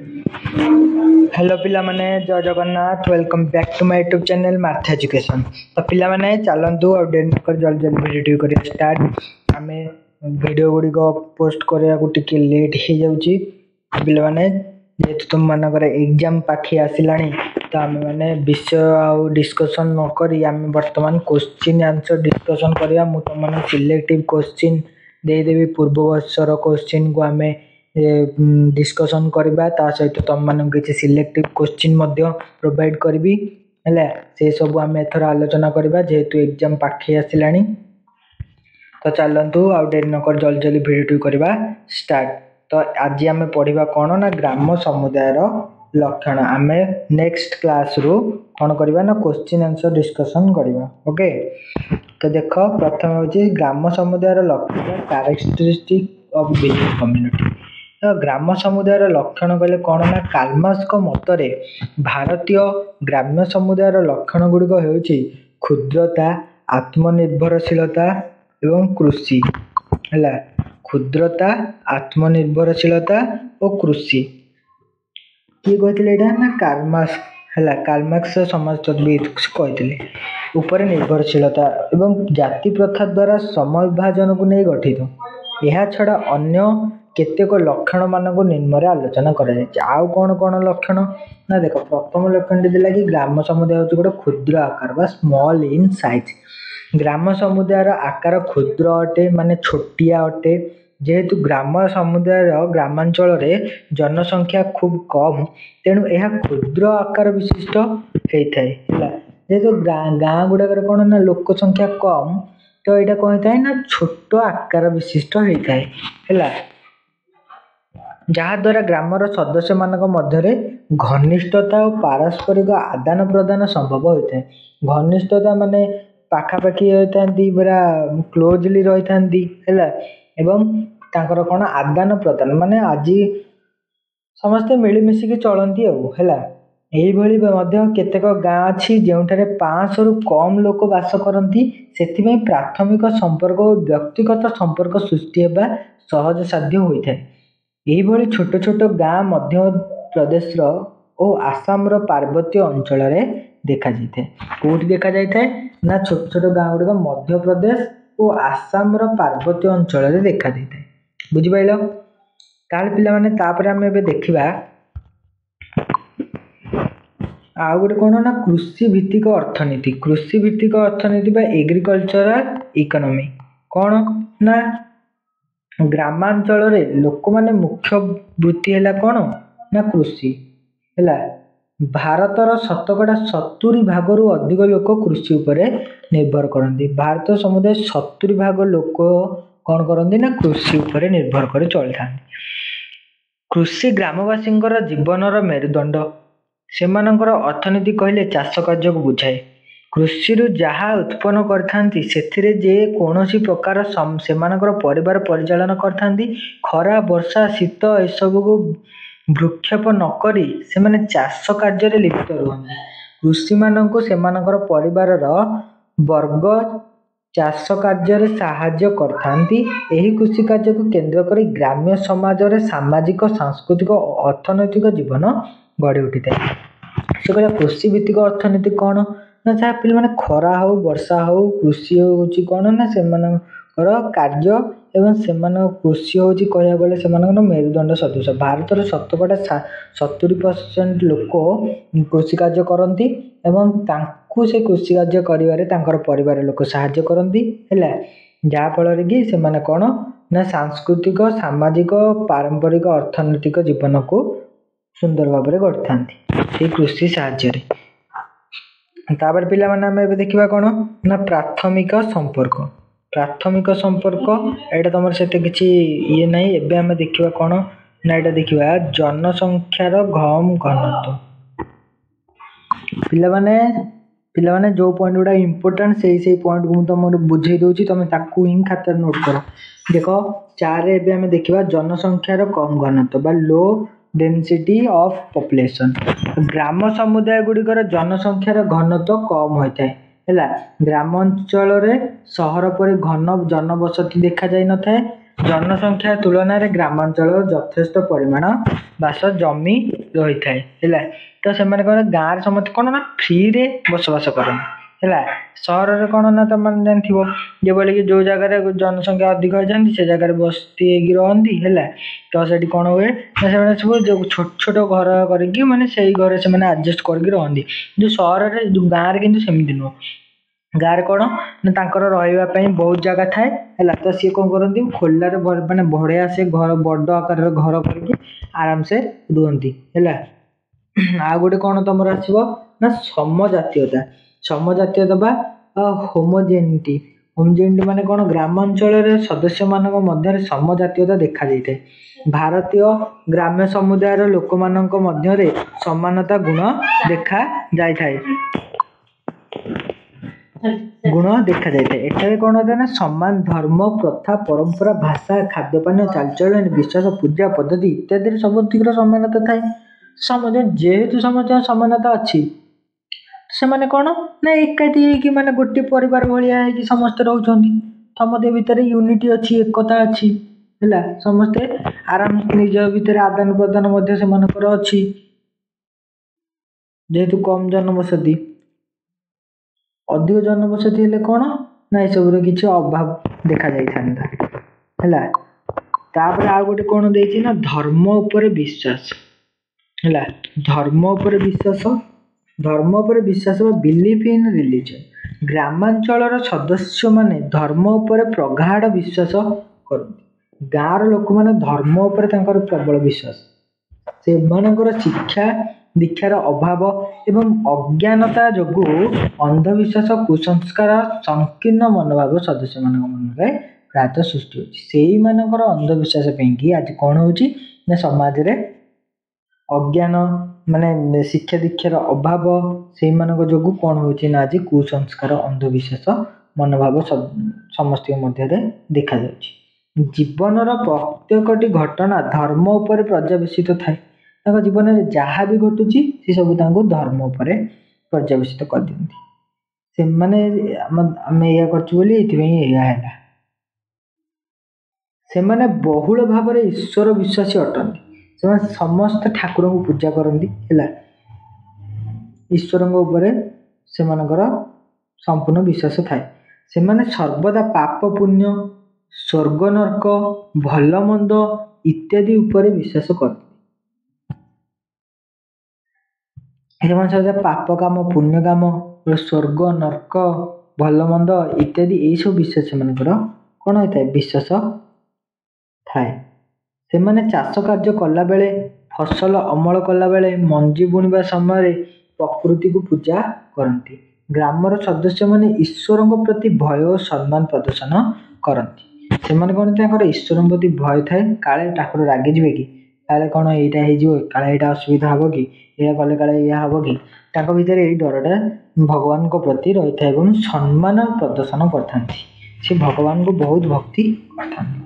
Hello पिला माने जय Jagannath welcome back to my YouTube channel math education. तो पिला माने चलंतु और डेन कर जल्दी जल्दी वीडियो करिया स्टार्ट। आमे वीडियो गुडी को पोस्ट करिया को टिके लेट हे जाउची पिला माने जेतु तुम मानकर एग्जाम पाखी आसिलानी तो आमे माने विषय आ डिस्कशन न करी आमे वर्तमान क्वेश्चन आंसर डिस्कशन करिया। मु तुम माने सिलेक्टिव क्वेश्चन दे देबी पूर्व वर्षर क्वेश्चन को आमे डिस्कशन करबा ता सहित तुम मान किसी सिलेक्टिव क्वेश्चन प्रोवाइड करी से सब आम एथर आलोचना करबा जेहेतु एग्जाम पाखे आसिलानी। तो चलतु आउ डेरी नकर जल्दी जल्दी वीडियो करबा स्टार्ट। तो आज आम पढ़ा कौन ना ग्राम समुदायर लक्षण। आम नेक्स्ट क्लास रु कौन करबा ना क्वेश्चन आंसर डिस्कशन करबा। ओके तो देख प्रथम हूँ ग्राम समुदायर लक्षण कैरेक्टरिस्टिक ऑफ विलेज कम्युनिटी। तो ग्राम समुदायर लक्षण कहले कौन ना काल्मार्क्स को मतरे भारतीय ग्राम्य समुदायर लक्षण गुड़िक होउछि क्षुद्रता आत्मनिर्भरशीलता एवं कृषि है। क्षुद्रता आत्मनिर्भरशीलता और कृषि किए कहते ना काल्मार्क्स है। काल्मार्क्स समाजतत्वविद कहते ऊपर निर्भरशीलता एवं जाति प्रथा द्वारा समय विभाजन को नहीं गठित। यह छड़ा अन्य केतेक लक्षण मानक निम्न आलोचना आउ कौन कौन लक्षण ना देख प्रथम लक्षण कि ग्राम समुदाय हूँ गोटे क्षुद्र आकार बा स्मॉल इन साइज। ग्राम समुदायर आकार क्षुद्र अटे माने छोटिया अटे। जेहेतु ग्राम समुदाय ग्रामांचल जनसंख्या खूब कम तेणु यह क्षुद्र आकार विशिष्ट होता है। जेहेतु गाँ गुड़ाक कौन ना लोक संख्या कम तो यहाँ कौन होता है ना छोट आकार विशिष्ट होता है जहाद्वारा ग्रामर सदस्य मानक मध्य घनिष्ठता और पारस्परिक आदान प्रदान संभव होता है। घनिष्ठता माने पाखापाखि होता पूरा क्लोजली रही था एवं तांकर कौन आदान प्रदान माने आज समस्ते मिलमिशिकी चलती है। केतेक गाँ अच्छी जो 500 रु कम लोक बास करती से प्राथमिक संपर्क और व्यक्तिगत संपर्क सृष्टि होगा सहज साध्य होता है। यही छोट छोट गाँ मध्य प्रदेश और आसाम पार्वत्य अंचल देखा जाए। कौटी देखा जाए ना छोट छोट गाँ गुड़िक मध्य प्रदेश और आसाम पार्वत्य अंचल देखा जाए। बुझिपाइल ताल पिला माने तापर आमे बे देखिबा आ गोटे कौन ना कृषि भित्तिक अर्थनीति। कृषि भित्तिक अर्थनीति बा एग्रीकल्चरल इकोनॉमी कौन ना ग्रामांचल लोक माने मुख्य वृत्ति है कौन ना कृषि है। भारतर 70% अधिक लोक कृषि उपरे निर्भर करती। भारत समुदाय 70% लोक कौन करती ना कृषि उपरे निर्भर कर चलता। कृषि ग्रामवासी जीवनर मेरुदंड सेमानंकर अर्थनीति कहले चाष कार्य को बुझाए। कृषि जहाँ उत्पन्न करथांती सेथिरे जे कौनसी प्रकार सेमानकर परिवार परिचालन करथांती। खरा वर्षा शीत एसबू को भ्रूक्षेप नकरी से माने चाष कार्य लिप्त रुहंती। कृषि मानक सेमानकर परिवार वर्ग चाष कार्य साहाय्य करथांती। एही कृषि कार्य को केंद्र करी ग्राम्य समाज रे सामाजिक सांस्कृतिक और अर्थनैतिक जीवन गढ़ी उठी है। से कहला कृषि भित्तिक अर्थनीति कौन ना जहाँ पे मैंने खरा हो वर्षा हो कृषि हूँ कौन ना से कार्य एवं से कृषि हूँ कह गले से मेरुदंड सदृश। भारतर 70% लोक कृषि कार्य करती एवं तांकु से कृषि कार्य करिवारे तांकर परिवार लोक साहाय्य करती है। जहाँ फल कि से कौन ना सांस्कृतिक सामाजिक पारंपरिक अर्थनैतिक जीवन को सुंदर भाव में गढ़ी था कृषि साहाय्य। तापर पिला माने आमे देखिबा कौन ना प्राथमिक संपर्क। प्राथमिक संपर्क एटा तुम से किसी ये नहीं। एबे आमे देखिबा कौन ना एटा देखिबा जनसंख्यार घनत्व। पिला माने जो पॉइंट गुडा इंपोर्टेंट से पॉइंट को तुम बुझे दूची तुम ताकू ही खातर नोट कर। देखो 4 रे एबे आमे देखिबा जनसंख्यार कम घनत्व बा लो डेंसिटी ऑफ पॉपुलेशन। ग्राम समुदाय गुड़िकर जनसंख्यार घनत्व कम होता है। ग्रामांचल सहर पर घन जनबसति देखा जाए न था जनसंख्या तुलन में ग्रामांचल यथेष्ट परिमाण बास जमी रही है। तो से गाँव समस्त कौन ना फ्री रे बसवास कर सहर में कौन ना तुम जानव जो कि जो जगह जनसंख्या अधिक होती से जगह बस्ती रहती है। तो से कौन हुए ना सब जो छोट छोट घर करके माने से घर से आडजस्ट करके रहती जो सहर में जो गाँव में सेमती नुह गाँव कौन ना रही बहुत जगह थाए है। तो सी कौन करती खोलार मानने बढ़िया से घर बड़ आकार घर करके आराम से रुहती है। आ गोटे कौन तुम आसो ना समजातीयता समजातीयता बा होमोजेनिटी होमोजेनिटी माने कौन ग्रामांचल सदस्य मानक मध्य समजातीयता देखा जाए। भारतीय ग्राम्य समुदाय लोक मानक मध्य समानता गुण देखा जाए गुण देखा जाए। एठारे कौन होता है ना समान धर्म प्रथा परंपरा भाषा खाद्यपान चालचलन विश्वास पूजा पद्धति इत्यादि सबुतिक समानता थाए। जेहेतु समस्त समानता अच्छी से माने कौन ना एकाठी माने गोटे परिवार भाया समस्ते रोचंती समस्त भितर यूनिटी अच्छी एकता अच्छी है। समस्ते आराम निज भितर आदान प्रदान अच्छी जेहेतु कम जनबसती अधिक जनबसती हेले कौन ना यह किसी अभाव देखा जाता है। तापर आ गोटे कौन देती ना धर्म उपर विश्वास है। धर्म उपर विश्वास बिलीफ इन रिलीजन ग्रामांचल सदस्य माने धर्म उपर प्रगाढ़ विश्वास करती। गाँव लोक मैंने धर्म उपर प्रबल विश्वास से शिक्षा दीक्षार अभाव एवं अज्ञानता जो अंधविश्वास कुसंस्कार संकीर्ण मनोभाव सदस्य मान मन में प्रायतः सृष्टि होती। अंधविश्वास आज कौन हो समाज रे अज्ञान माने शिक्षा दीक्षार अभाव से जो कौन हो आज कुसंस्कार अंधविश्वास मनोभाव समस्त मध्य देखा जाए। जीवन प्रत्येकटी घटना धर्म उपर पर्यवेसित थाए जीवन में जहाँ भी घटुची से सब धर्म उपर पर्यवेसित कर दिखती से माने आम या कर बहुल भाव ईश्वर विश्वासी अटंती से समस्त ठाकुर को पूजा करती है। ईश्वर से संपूर्ण विश्वास थाए से सर्वदा पाप पुण्य स्वर्ग नरक भल मंद इत्यादि उपर विश्वास करते। पाप काम पुण्य काम स्वर्ग नरक भल मंद इत्यादि यही सब विश्वास कौन होता है विश्वास थाए। से माने चाष कार्य कला बेले फसल अमल कला बेले मंजी बुणवा समय प्रकृति को पूजा करती। ग्रामर सदस्य माने ईश्वर प्रति भय और सम्मान प्रदर्शन करती। से माने कौन ईश्वर प्रति भय थाए काले ठाकुर रागी जी कि काले कौन यहाँ काले यहाँ असुविधा हम कि यह कले काले यह हम कि भीतर यही डरटा भगवान को प्रति रही था एवं सम्मान प्रदर्शन करते से भगवान को बहुत भक्ति करते।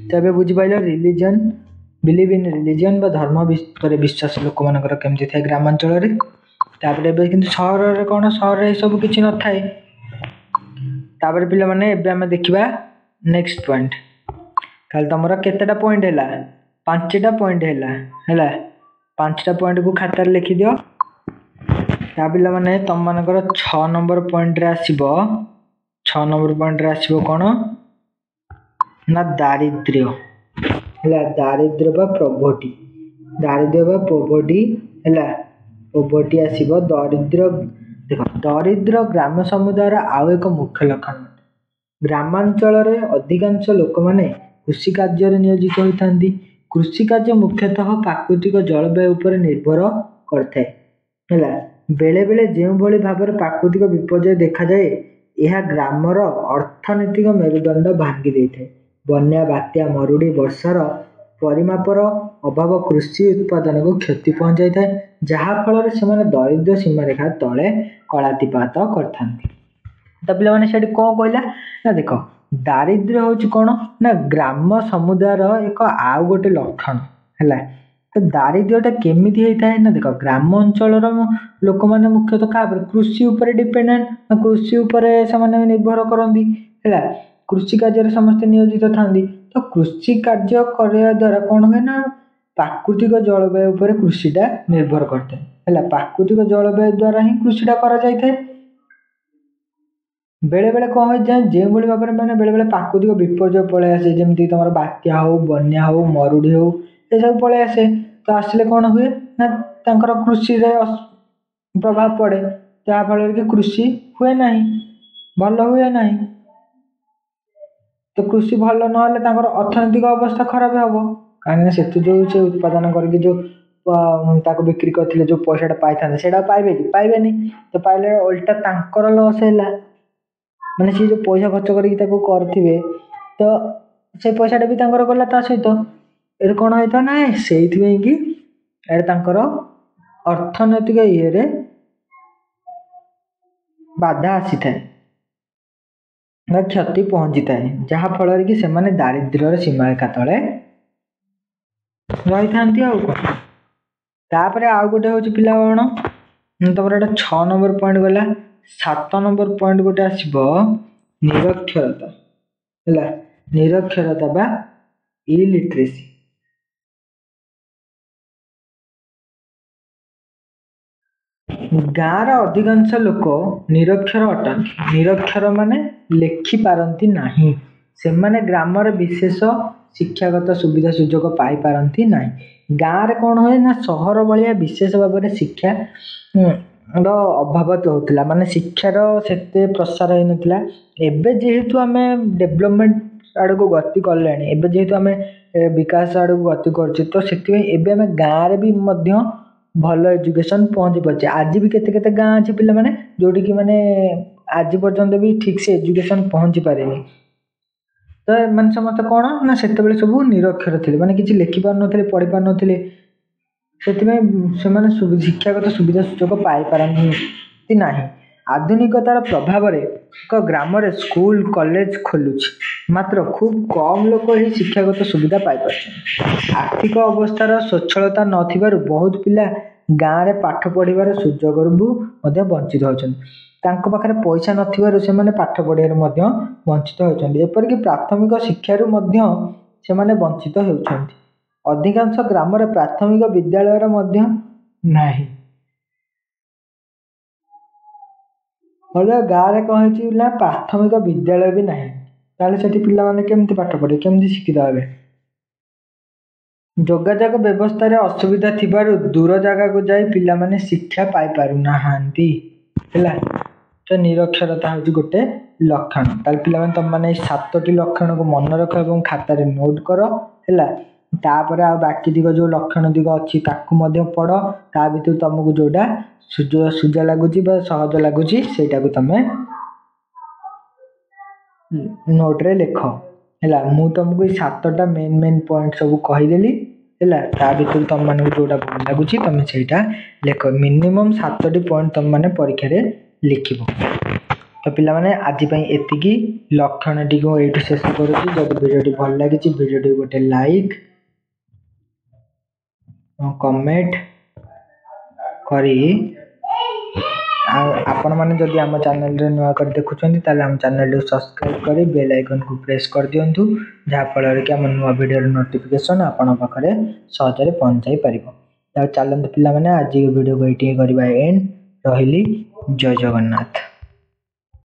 तो बुझीपाल रिलीजन बिलीव इन रिलीजन धर्म विश्वास लोक मान केमती थाए ग्रामांचल। कि सहर में कौन सहर में सब किसी न थाए। तापर पिला माने एबे हमें देखिबा नेक्स्ट पॉइंट काल तुमरा केतेटा पॉइंट हैला 5टा पॉइंट हैला 5टा पॉइंट को खातार लिखि दियो। ता पिला माने तुम मानकर 6 नंबर पॉइंट रे आसीबो 6 नंबर पॉइंट रे आसीबो कोन ना दारिद्र्य हैला दारिद्र्य बा प्रॉपर्टी हैला पोवर्टी आसीबो दारिद्र्य। देखो दारिद्र्य ग्राम समुदाय आउ एक मुख्य लक्षण ग्रामांचल अधिकांश लोक माने कृषि कार्य नियोजित होती। कृषि कार्य मुख्यतः प्राकृतिक जलवायु पर निर्भर करता है। बेले बेले जो भाव प्राकृतिक विपर्यय देखा जाए यह ग्रामर अर्थनैतिक मेरुदंड भांगी देता। बन्या बात्या मरुड़ी वर्षार परिमापर अभाव कृषि उत्पादन को क्षति पहुंचाई था जहाँफल से दरिद्र सीमारेखा तले कलातिपात करते। तो पे कौन कहला ना देख दारिद्र्य हूँ कौन ना ग्राम समुदायर एक आउ गोटे लक्षण है। तो दारिद्र्यटा केमिति होता है ना देख ग्राम अंचल लोक मैंने मुख्यतः क्या कृषि उपर डिपेंडेंट कृषि उपर से निर्भर करती है। कृषि कार्य समस्त नियोजित था तो कृषि कार्य करने द्वारा कौन हुए ना प्राकृतिक जलवायु पर कृषिटा निर्भर करते है। प्राकृतिक जलवायु द्वारा ही कृषिटा करा जाए। बेले बेले कौन हो जाए जो भाव में मैंने बेले बेले प्राकृतिक विपर्य पलि आसे जमी तुम बात्या हो बन्या हो मरुड़ी हो ये सब पलि आसे। तो आसिले कौन हुए ना कृषि प्रभाव पड़े जहाँफल कि कृषि हुए ना भल हुए ना। तो कृषि भल ना अर्थनैतिक अवस्था खराब हम कहीं से जो से उत्पादन करके जो बिक्री करते जो पैसा पाई से पाइबे कि पाइबे नहीं। तो पाइले उल्टा तांकर लॉस है माने सी जो पैसा खर्च करेंगे तो से पैसा भी गला ता सहित ये कौन होता ना से कि अर्थनैतिक ये बाधा आसी था क्षति पहुंची थाए जहाँफल कि से दारिद्र्यर सीमारेखा तले रही था। आउ गोटे हूँ पिला कौन तुम एटा 6 नंबर पॉइंट गला 7 नंबर पॉइंट गोटे आसब निरक्षरता है। निरक्षरता बा इलिटरेसी। गाँव अधिकांश लोक निरक्षर अटंती। निरक्षर माने लेखि पारंती नाही से माने ग्रामर विशेष शिक्षागत सुविधा सुजोग पाई पारंती नाही। गाँव कौन हुए ना सहर भाया विशेष भाव में शिक्षा अभाव होता माने शिक्षार से प्रसार हो नाला। एवं जेहेतु आम डेभलपमेंट आड़ को गति कले जेहेतु आम विकास आड़ को गति कर तो से गाँव भी भल एजुकेशन पहुँची पारे। आज भी केते केते गाँव अच्छे पिला माने जोटी कि माने आज पर्यंत भी ठीक से एजुकेशन पहुँची पारे। तो माने समस्त कौन ना से सब निरक्षर थे माने किसी लिखि पार न पढ़ी पार नथिले से शिक्षागत सुविधा सुजोग पाई पारती नाही। आधुनिकतार प्रभाव एक ग्राम स्कूल कॉलेज खोलुछि मात्र खूब कम लोक ही शिक्षागत सुविधा पाई पार। आर्थिक अवस्थार स्वच्छलता नथिबारु बहुत पिला गाँव में पाठ पढ़िबार सुजोग वंचित होती। पाखे पैसा नथिबारु से माने पाठ पढ़िबार वंचित होती। एपरिक प्राथमिक शिक्षारु से माने वंचित होती। अधिकांश ग्राम प्राथमिक विद्यालय नाही। गाँव में कौन है प्राथमिक विद्यालय भी नहीं ताले से पिला माने केमती पाठ पढ़े केमती शिक्षित हे। जोगाजोग व्यवस्था रे असुविधा थिबारु दूर जगह को जाई पिला माने शिक्षा पाई पारु नाहांती हैला। तो निरक्षरता हूँ गोटे लक्षण ताले पिला माने तुम माने 7टी लक्षण को मन रख और खाता रे नोट कर हैला। तापर आ बाकी दिग जो लक्षण दिग अच्छी ताकू मध्य पढ़ ता भीतर तुमको जोड़ा सुजा लगुच सहज लगुच से तमें नोट रे लिख है। मु तुमको 7टा मेन मेन पॉइंट सब कहीदेली है। ता भीतर तुम मानक जोड़ा भल लगुच तुम से लिख मिनिमम 7टी पॉइंट तुम मैंने परीक्षा रे लिख। तो पिला माने आज एतिकी लक्षण टी को ये शेष करुँच। जब वीडियो भल लगी वीडियो गोटे लाइक कमेंट करी आपण मैंने जदि आम चैनल रे नुआ कर देखुछंती ताले आम चैनल को सब्सक्राइब करी बेल आइकन को प्रेस कर दियंतु जहाँफल कि आम नुआ वीडियो नोटिफिकेशन आपण पाखरे सहजरे पहुँचाई पारिबो। चलते पिला माने आज वीडियो को ये करबा एंड रहिली। जय जगन्नाथ।